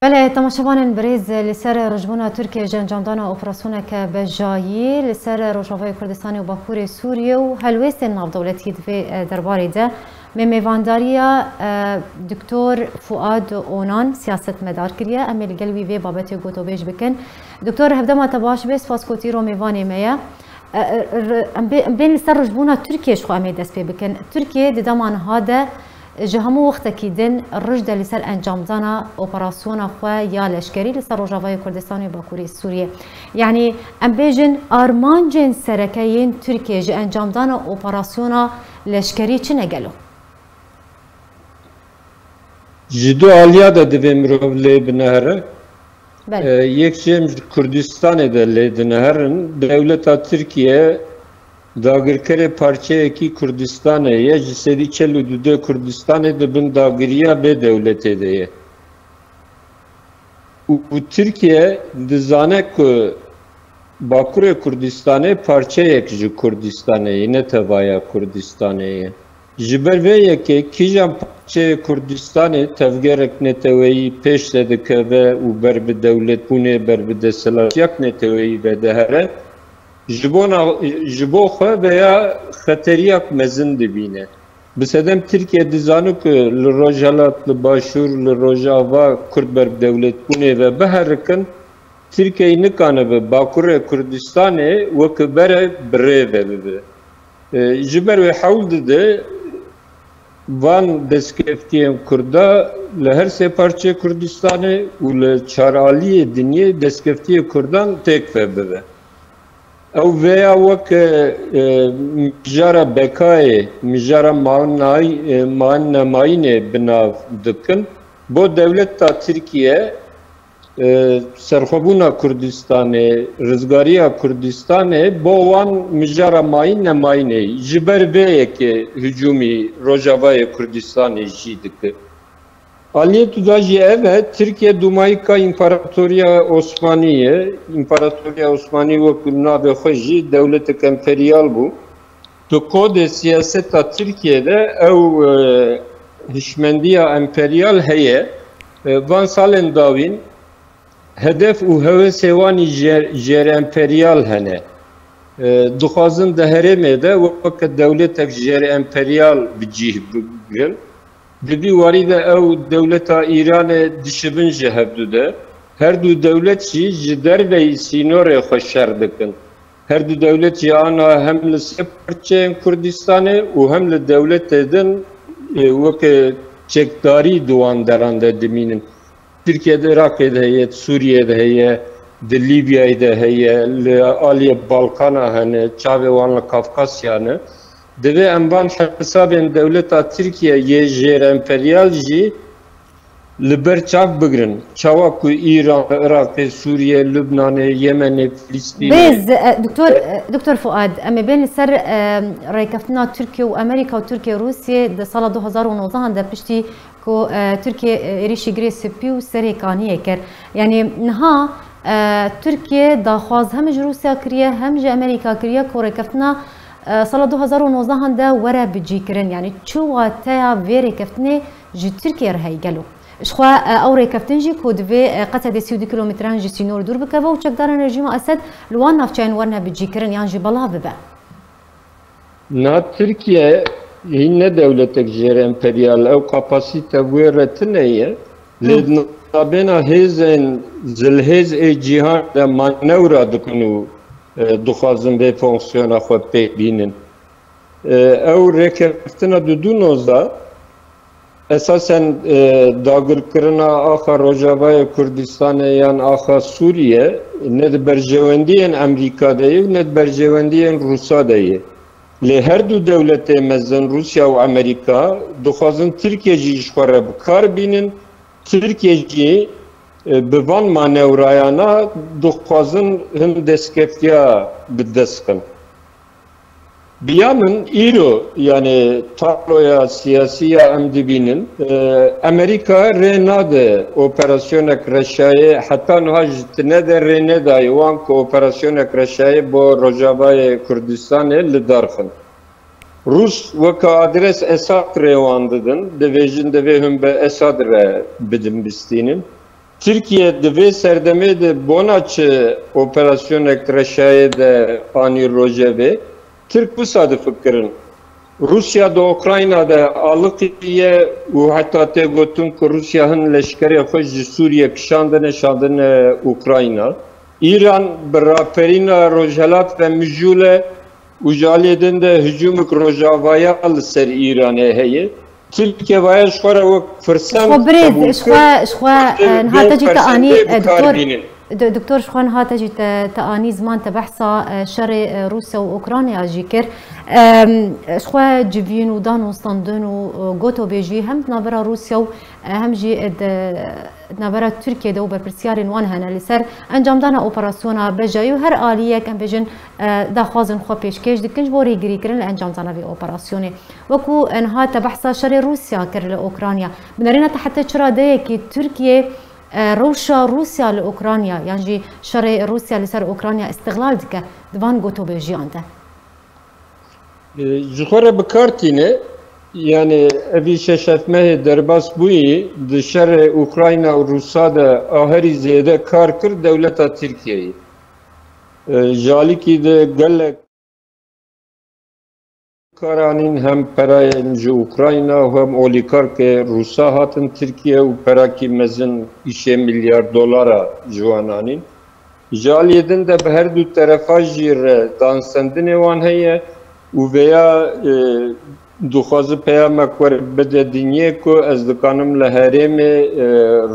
بله تماشاوان بریز لسر رجبونا ترکیه جنجاندانا اپراسیونه که بجایی لسر روجاوای کردستانی و باکوری سوریه و هلویست ناو دولتی دوی درباره ده میوانداریا دکتر فؤاد اونان سیاست مدار کریه امیل گلوی وی بابت گوتو بیش بکن دکتر هفدما تباش بیس فاسکوتی رو میوانی میا بین لسر رجبونا ترکیه شخو امید دست پی بکن ترکیه ددامان هاده جهمو وقت کیدن رشد لسر انجام دانا اپراسیون خو یا لشکری لسر روجاوای کردستان و باکوری سوریه یعنی ام بیجن آرمانجن سرکین ترکیه ج انجام دانا اپراسیون لشکری چه نگلو جدو آلیا دا دویم رو لی بنهره یک جیم کردستان دا لی بنهرن دولتا ترکیه داگرکر پارچه کی کردستانه یا جسدی چلو دوده کردستانه دبن داگریه به دولته ده و ترکیه دزانه که باکور کردستانه پارچه یک جو کردستانه نه توایا کردستانه جبر وی که کیجان پارچه کردستانه تفگرک نتوی پیش داده که و بر به دولت بونه بر به دستلاتیک نتوی به دهره جبو خو veya xateriyak mezin dibine. Bisedem Türkiye dizanı ki l'rojalat l'başur l'rojava Kurd ber devlet bune ve beherkin Türkiye nikane ve Bakure Kurdistan'e ve kibere bre ve jiber ve havl dedi van deskeftiyen Kurda leher se parça Kurdistan'e u le çaraliye dinye deskeftiye Kurdan tek ve او ویا وک مجارا بکای مجارا مان نماینه بناو دکن بو دولت تا ترکیه سرخوبونا کردستانه رزگاریا کردستانه بو وان مجارا ماین نماینه جبر ویه که هجومی روجاوای کردستانه جیدک Aliye Tudaji evet Türkiye Dumayka İmparatoriya Osmaniye Osmani ve Kulna ve Hoji devlet emperyal bu. To kode siyaseta Türkiye'de ev hişmendiya emperyal heye van salen davin hedef u heve sevani jer emperyal hene. Duhazın da heremede vakit devletek jer emperyal bicih bugün. Dedi varide ev devleta İran'e dişibin cehebdude. Her du devletçi jider ve sinore hoşer dikin. Her du devletçi ana hem li separçe Kurdistan'e u hem li devlet edin veke çekdari duan derande diminin. Türkiye'de Irak'da heye, Suriye'de heye, de Libya'da heye, li Aliye Balkan'a hani Çavevanlı Kafkasya'nı. Deve emban hesabın devleta Türkiye ye jer emperyal ji liber çav bigrin. Çava ku İran, Irak, Suriye, Lübnan, Yemen, Filistin. Biz Doktor Fuad, ama ben ser raykaftına Türkiye ve Amerika ve Türkiye Rusya de sala 2019 da pişti ko Türkiye erişi Gres piu serikaniye ker. Yani naha Türkiye da xwaz hem Rusya kiriye hem Amerika kiriye ko raykaftına سال 2019 هنده ورا بجيكرن يعني شو واتيا فيري كفتني جي تركيا رهي قالوا شخوا اوري كفتن جي كود في قطع 2 كيلومتران جي سينور دور بكفا وشقدار رجيم اسد لوان نافچاين ورنا بجيكرن يعني جي بلا ببا نا تركيا هي دولتك جير امبريال او كاباسيته ويرتنيه لدنا هيزن زلهز اي جهان ده مانورا دكنو دخوازن به فونکسیون خود ببینن. او رکفتنا دونوزا اساساً داگر کرنا آخر روجاوای کردستان یان آخر سوریه ند برجواندین امریکا دایی و ند برجواندین روسا دایی. لی هر دو دولت مزن روسیا و امریکا دخوازن ترکیه جیش خوره بکار بینن ترکیه جی بوان مانورایانا دخوازن هم دستکفتیا بدستکن. بیامن ایرو yani tabloya siyasiye emdibinin Amerika renade operasyona kreşaye hatta nuhajtine de renada yuvan ko operasyona kreşaye bo Rojava'ya Kürdistan'e lidarfın. Rus vaka adres Esad revandıdın devejin de vehüm be Esad re bidim bistinin. Türkiye divê serdemê de bona çi operasyoneke reşayê de anî rojevê, Türk wisa difikirin. Rusya da Ukrayna da alıqiye û heta tê gotin ku Rusya hin leşkerê xwe ji Sûriye şandine Ukrayna. İran bi raperîna Rojhilat ve Mijûle û ji aliyê din de hücûmek rojavaya li ser Îranê heye. Türkiye vaya ji xwe re wek firsem دكتور شخوان هاتجي تاني زمان تبحثا شر روسيا واوكرانيا جيكر شخوا جيفين ودان وستاندون وغوتو بيجي هم نابرا روسيا هم جي نابرا تركيا دو برپرسيارين وان هنا لسر انجام دانا اوبراسيونا بجايو هر آلية كان بيجن دا خوازن خوا پیشکش دکنج بوري گري كرن لانجام دانا في اوبراسيوني وكو انها تبحثا شر روسيا كر لاوكرانيا بنرينا حتى چرا ديكي تركيا روشا روسيا لأوكرانيا يعني شر روسيا لسر أوكرانيا استغلال دكه دوان قوتو بيجي عنده جخورة بكارتينه يعني أبي شاشات مه درباس بوي دشر أوكرانيا وروسا ده آخری زيادة كار كر دولة تركيا جالي كي ده قلق کارانین هم برای اوکراینا و هم اولیگارک روسا هاتن ترکیه و پراکی مزن 2 میلیارد دلار جوانانین جالیدن ده به هر دو طرفا جیر دانسندن وان هیه و ویا دخواز پیامک ور بده دنیه کو از دکانم لحرم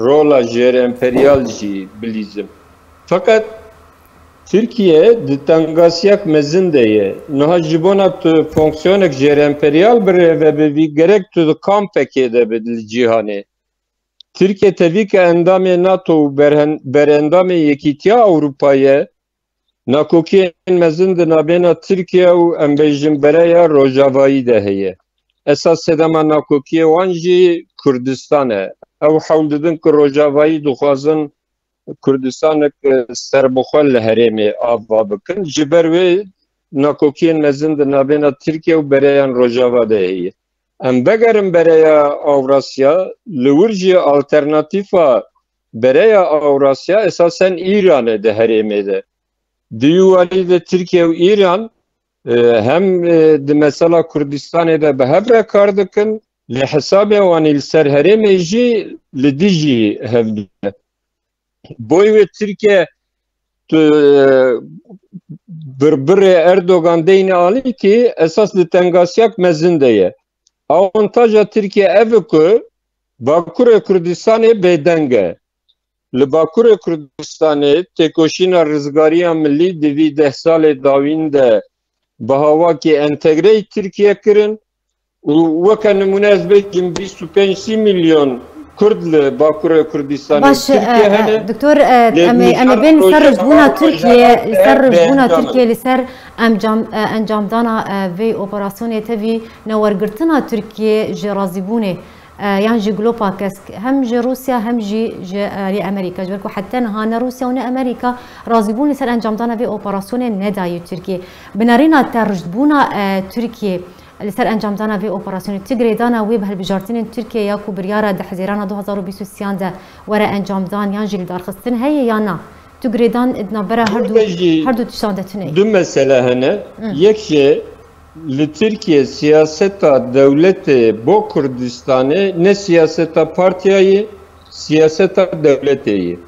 رولا جیر امپریال جی بلیزم فقط Türkiye ditangasyak mezindeye naha jibona tu fonksiyonek jer emperyal bre ve bir gerek tu kampeke de bedil cihane. Türkiye tabii ki endame NATO berendame yekitiya Avrupa'ya nakoki mezinde nabena Türkiye u embejim bereya rojavayı de heye. Esas sedama nakoki wanji Kürdistan'a. Ev havldedin ki rojavayı duhazın Kürdistan'ı serbuxal heremi ava bikin. Jiber ve nakokiyen mezinde nabena Türkiye u bereyan rojava deyi. Em begerim bereya Avrasya, lüvurji alternatifa bereya Avrasya esasen İran'e de heremede. Diyuvali de Türkiye ve İran hem de mesela Kürdistan'e de behebre kardıkın li hesabe vanil ser heremeji li diji hevdi. Boy ve Türkiye birbiri Erdoğan deyni ali ki esas li tengasyak mezindeye. Avantaja Türkiye evku Bakur Kürdistan'e bedenge. Li Bakur Kürdistan'e tekoşina rızgariya milli divi 10 sale davinde bahava ki entegre Türkiye kirin. Vaka numune ez bekim 25 milyon Kürdli Bakur Kürdistan'e Türkiye دكتور أما بين سر رجبونا تركيا سر رجبونا تركيا لسر أنجام دانا في أوبراسيون تبي نورجرتنا تركيا جرازبوني يعني جي جلوبا كاسك هم جي روسيا هم جي أمريكا جبركو حتى نهانا روسيا ونا أمريكا رازبون لسر أنجام دانا في أوبراسيون ندايو تركيا بنارينا ترجبونا تركيا لسر انجام دانا في اوبراسيون تيغري دانا ويب هالبجارتين تركيا ياكو بريارا دحزيرانا 2023 ده ورا انجام دان يانجي دارخستن هي يانا تيغري دان ادنا برا هردو تشاندتني دو مساله هنا يكشي لتركيا سياستا دولت بو كردستاني ne siyaseta partiyayı siyaseta devleti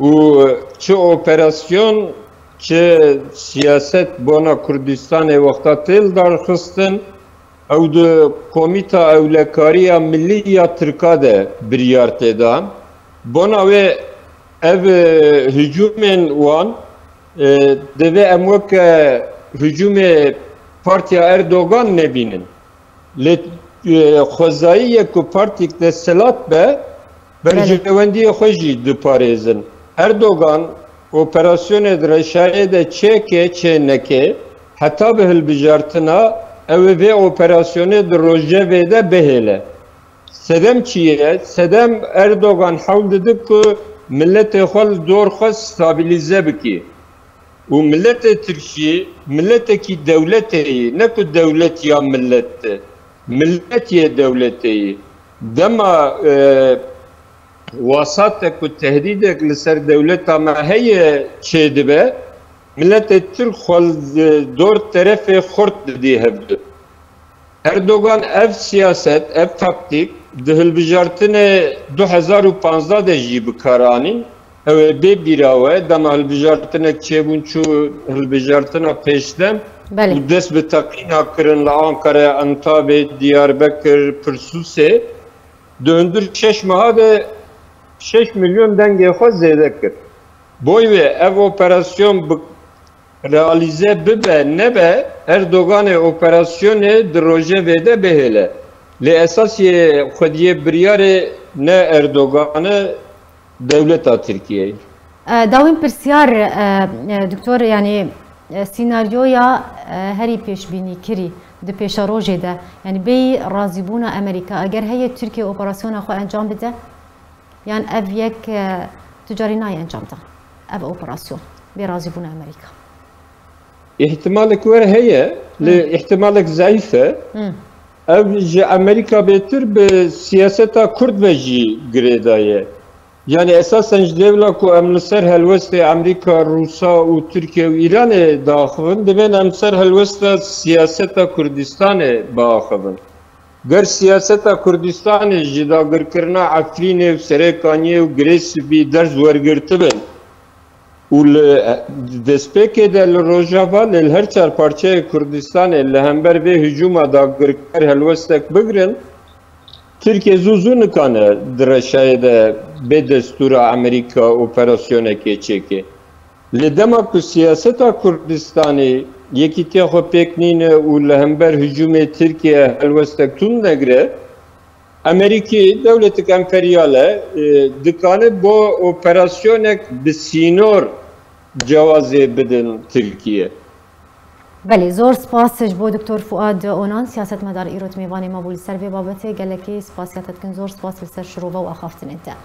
و çi operasyon çi siyaset bona Kürdistan'e vaktatel darxistin ew de komita evlekariya milliya Türka de biryar tedan bona ve ev hücumen wan deve em wek hücume partiya Erdoğan nebinin le xwezayiye ku partik de selat be berjewendiye xwe jî diparêzin Erdoğan operasyonu reşayede çeke çeneke hatta behel bijartına ev ve operasyonu rojevede behele sedem çiye sedem Erdoğan havldedik ki millete xal dor xas stabilize biki u millete Türkiye milleteki devleti ne ku devlet ya millette millet ye devleti dema وساطك وتهديدك لسر دولتها ما هي شيدبه ملت الترك خل دور طرف خرد دي هبدو اردوغان اف سیاست اف تاکتیک ده هلبجارتنه 2015 ده جی بکارانین او بی بیراوه دم هلبجارتنه چه بونچو هلبجارتنه پیشدم بله. و دست به تقینا کرن لانکاره انتابه دیاربکر پرسوسه döndür 6 maha de 6 milyon denge xo zêde kir. Boy ve ev operasyon realize bibe nebe Erdoganê operasyonê di rojevê de bihêle. Lê esasiyê xwediyê biryarê ne Erdoganê devleta Tirkiyeyê. داوین پرسیار دکتور یعنی سیناریویا هری پیشبینی کری دی پیشا روژه ده یعنی بی رازیبونا امریکا اگر هی ترکیه اپراسیون خو انجام بده یعنی اف یک تجاری نای انجام ده اف اپراسیون بی رازیبونا امریکا احتمالك ور هي لاحتمالك ضعيفه اف امريكا بيتر بسياستا كرد وجي غريدايه يعني اساسا جديولا كو امنسر هلوست امريكا روسا وتركيا وايران داخلن دبن امسر هلوست سياستا كردستان باخبن غير سياستا كردستان جدا غير كرنا عفرين وسريكانيه وغريس بي درز ورغرتبن والدسبيك ده الروجافا للهر چار parçaya كردستان اللي همبر به هجوم دا غير هلوستك بغرن Türkiye zuzun kanı draşayda be destura Amerika operasyona keçeki. Le demak ku siyaseta Kurdistan'ı yekitiya xo peknine u lehember hücume Türkiye helwestek tun negre Ameriki devletik emperyale dikane bu operasyonek bi sinor cevazı bedin Türkiye. بله زور سپاس بو دکتور فؤاد اونان سیاست مدار ایروت میوانی ما بول سر به بابته گلکی سپاسیاتت کن زور سپاس لسر شروع و اخافتن انت